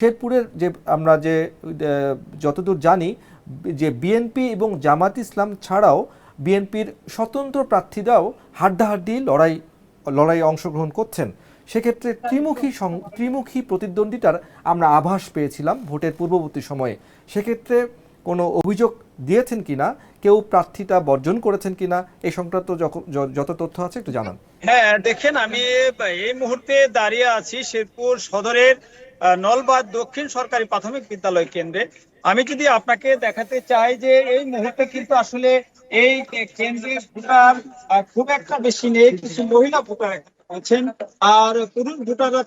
শেরপুরের যে আমরা যে যতদূর জানি যে বিএনপি এবং জামাত ইসলাম ছাড়াও বিএনপির স্বতন্ত্র প্রার্থীরাও হাড্ডাহাড্ডি লড়াই অংশগ্রহণ করছেন। সেক্ষেত্রে ত্রিমুখী প্রতিদ্বন্দ্বিতার আমরা আভাস পেয়েছিলাম ভোটের পূর্ববর্তী সময়ে। সেক্ষেত্রে কোনো অভিযোগ দিয়েছেন কিনা, কেউ প্রার্থিতা বর্জন করেছেন কিনা, এই সংক্রান্ত যত তথ্য আছে একটু জানান। হ্যাঁ, দেখেন, আমি এই মুহূর্তে দাঁড়িয়ে আছি শেরপুর সদরের নলবাদ দক্ষিণ সরকারি প্রাথমিক বিদ্যালয় কেন্দ্রে। আমি যদি আপনাকে দেখাতে চাই যে এই মুহূর্তে কিন্তু আসলে এই কেন্দ্রে ভোটার খুব একটা বেশি নেই, কিছু মহিলা ভোটার আছেন, আর পুরুষ ভোটাররা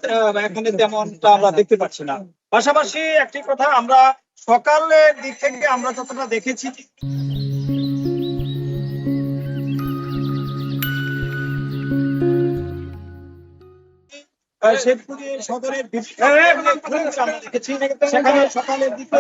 এখানে তেমনটা আমরা দেখতে পাচ্ছি না। পাশাপাশি একটি কথা, আমরা সকালের দিক থেকে আমরা যতটা দেখেছি শেরপুরের সদরের সেখানে সকালের দিকে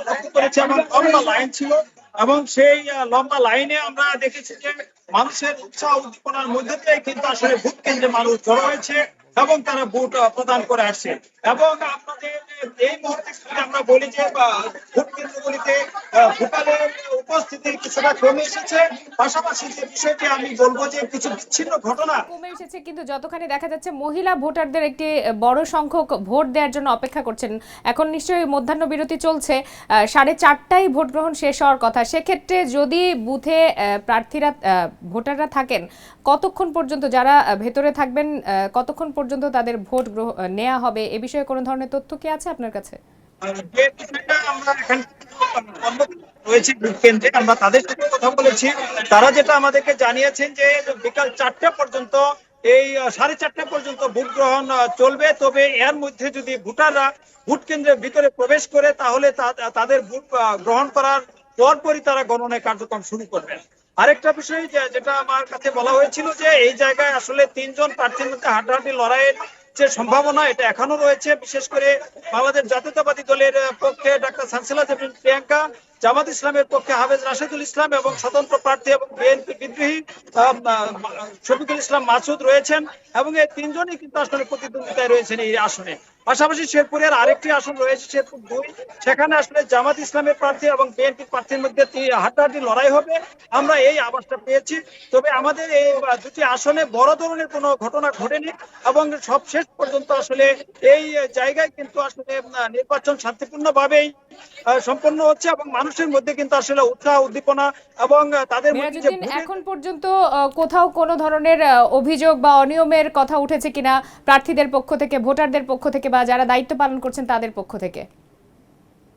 লক্ষ্য করেছি এবং লম্বা লাইন ছিল, এবং সেই লম্বা লাইনে আমরা দেখেছি যে মানুষের উৎসাহ উদ্দীপনার মধ্যে দিয়ে কিন্তু আসলে ভোট কেন্দ্রে মানুষ জড়ো হয়েছে এবং তারা ভোট প্রদান করে আসছে। এবং আপনাদের এই মুহূর্তে আমরা বলি যে ভোট কেন্দ্রগুলিতে ভোটারের উপস্থিতি কিছুটা কমে এসেছে। পাশাপাশি যে বিষয়টি আমি বলবো যে কিছু বিচ্ছিন্ন ঘটনা কমে এসেছে, কিন্তু যতখানি দেখা যাচ্ছে মহিলা ভোটারদের একটি বড় সংখ্যক ভোট দেওয়ার জন্য অপেক্ষা করছেন। এখন নিশ্চয়ই মধ্যাহ্ন বিরতি চলছে, 4:30টায় ভোট গ্রহণ শেষ হওয়ার কথা। সেক্ষেত্রে যদি বুথে প্রার্থীরা ভোটাররা থাকেন, কতক্ষণ পর্যন্ত যারা ভেতরে থাকবেন কতক্ষণ পর্যন্ত তাদের ভোট নেওয়া হবে, এ বিষয়ে কোনো ধরনের তথ্য কি আছে আপনার কাছে? আমরা তাদের সাথে কথা বলেছি, তারা যেটা আমাদেরকে জানিয়েছেন যে বিকাল 4টা পর্যন্ত, এই 4:30 পর্যন্ত ভোট গ্রহণ চলবে। তবে এর মধ্যে যদি ভোটাররা ভোট কেন্দ্রের ভিতরে প্রবেশ করে তাহলে তাদের ভোট গ্রহণ করার পরপরই তারা গণনায় কার্যক্রম শুরু করবেন। আরেকটা বিষয় যেটা আমার কাছে বলা হয়েছিল যে এই জায়গায় আসলে 3 জন প্রার্থীর মধ্যে হাড্ডাহাড্ডি লড়াইয়ের যে সম্ভাবনা এটা এখনো রয়েছে। বিশেষ করে বাংলাদেশ জাতীয়তাবাদী দলের পক্ষে ডাক্তার সানসিলা জেবরিন প্রিয়াঙ্কা, জামাত ইসলামের পক্ষে হাফেজ রাশেদুল ইসলাম এবং স্বতন্ত্র প্রার্থী এবং বিএনপি বিদ্রোহী শফিকুল ইসলাম মাসুদ রয়েছেন, এবং এই 3 জনই কিন্তু আসলে প্রতিদ্বন্দ্বিতায় রয়েছেন এই আসনে। পাশাপাশি শেরপুরের আরেকটি আসন রয়েছে শেরপুর 2, সেখানে আসলে জামাত ইসলামের প্রার্থী এবং বিএনপি প্রার্থীর মধ্যে হাড্ডাহাড্ডি লড়াই হবে, আমরা এই আভাসটা পেয়েছি। তবে আমাদের এই দুটি আসনে বড় ধরনের কোনো ঘটনা ঘটেনি, এবং সব শেষ পর্যন্ত আসলে এই জায়গায় কিন্তু আসলে নির্বাচন শান্তিপূর্ণভাবেই সম্পন্ন হচ্ছে, এবং মানুষের মধ্যে কিন্তু আসলে উৎসাহ উদ্দীপনা এবং তাদের মধ্যে এখন পর্যন্ত কোথাও কোনো ধরনের অভিযোগ বা অনিয়মের কথা উঠেছে কিনা প্রার্থীদের পক্ষ থেকে, ভোটারদের পক্ষ থেকে, বা যারা দায়িত্ব পালন করছেন তাদের পক্ষ থেকে?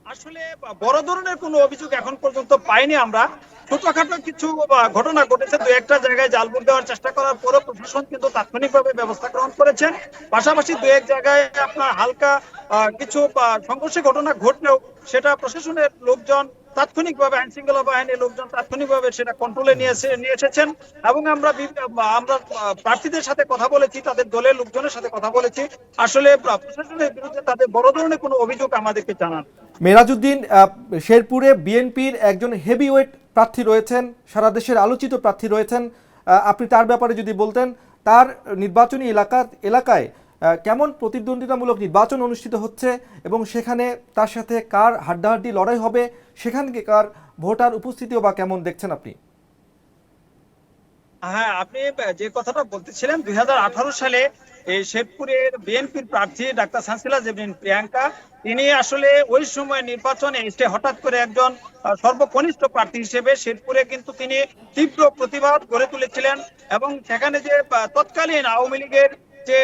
আসলে বড় ধরনের কোনো অভিযোগ এখন পর্যন্ত পাইনি আমরা। ছোটখাটো কিছু ঘটনা ঘটেছে, 2-1টা জায়গায় জালভোট দেওয়ার চেষ্টা করার পরও প্রশাসন কিন্তু তাৎক্ষণিকভাবে ব্যবস্থা গ্রহণ করেছেন। পাশাপাশি 2-1 জায়গায় আপনার হালকা কিছু সংঘর্ষের ঘটনা ঘটলেও সেটা প্রশাসনের লোকজন তাৎক্ষণিকভাবে, আইন শৃঙ্খলা বাহিনীর লোকজন তাৎক্ষণিকভাবে সেটা কন্ট্রোলে নিয়ে এসেছেন। এবং আমরা প্রার্থীদের সাথে কথা বলেছি, তাদের দলের লোকজনের সাথে কথা বলেছি, আসলে প্রশাসনের বিরুদ্ধে তাদের বড় ধরনের কোনো অভিযোগ আমাদেরকে জানান। মেরাজউদ্দিন, শেরপুরে বিএনপির একজন হেভিওয়েট প্রার্থী রয়েছেন, সারা দেশের আলোচিত প্রার্থী রয়েছেন, আপনি তার ব্যাপারে যদি বলতেন, তার নির্বাচনী এলাকায় কেমন প্রতিদ্বন্দ্বিতামূলক নির্বাচন অনুষ্ঠিত হচ্ছে এবং সেখানে তার সাথে কার হাড্ডাহাড্ডি লড়াই হবে, সেখানকার ভোটার উপস্থিতিও বা কেমন দেখছেন আপনি? হ্যাঁ, আপনি যে কথাটা বলতেছিলেন, 2018 সালে এই শেরপুরের বিএনপির প্রার্থী ডাক্তার সানসিলা জেবরিন প্রিয়াঙ্কা, তিনি আসলে ওই সময় নির্বাচনে এসে হঠাৎ করে একজন সর্বকনিষ্ঠ প্রার্থী হিসেবে শেরপুরে কিন্তু তিনি তীব্র প্রতিবাদ গড়ে তুলেছিলেন, এবং সেখানে যে তৎকালীন আওয়ামী লীগের যে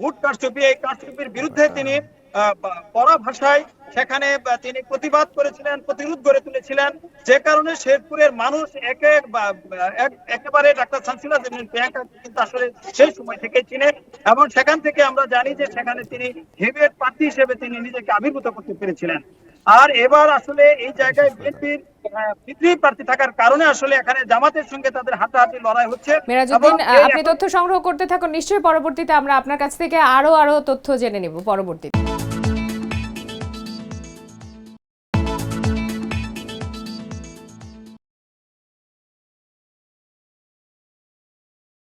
ভোট কারচুপি, এই কারচুপির বিরুদ্ধে তিনি কড়া ভাষায় সেখানে তিনি প্রতিবাদ করেছিলেন, প্রতিরোধ গড়ে তুলেছিলেন, যে কারণে শেরপুরের মানুষ একেবারে ডাক্তার সানসিলা জেবরিন প্রিয়াঙ্কা কিন্তু আসলে সেই সময় থেকে চিনে, এবং সেখান থেকে আমরা জানি যে সেখানে তিনি হেভিওয়েট প্রার্থী হিসেবে তিনি নিজেকে আবির্ভূত করতে পেরেছিলেন। আর এবার আসলে এই জায়গায় বিএনপির বিদ্রোহী প্রার্থী থাকার কারণে আসলে এখানে জামাতের সঙ্গে তাদের হাড্ডাহাড্ডি লড়াই হচ্ছে। মেরাজউদ্দিন, আপনি তথ্য সংগ্রহ করতে থাকুন, নিশ্চয়ই পরবর্তীতে আমরা আপনার কাছ থেকে আরো তথ্য জেনে নিব পরবর্তীতে।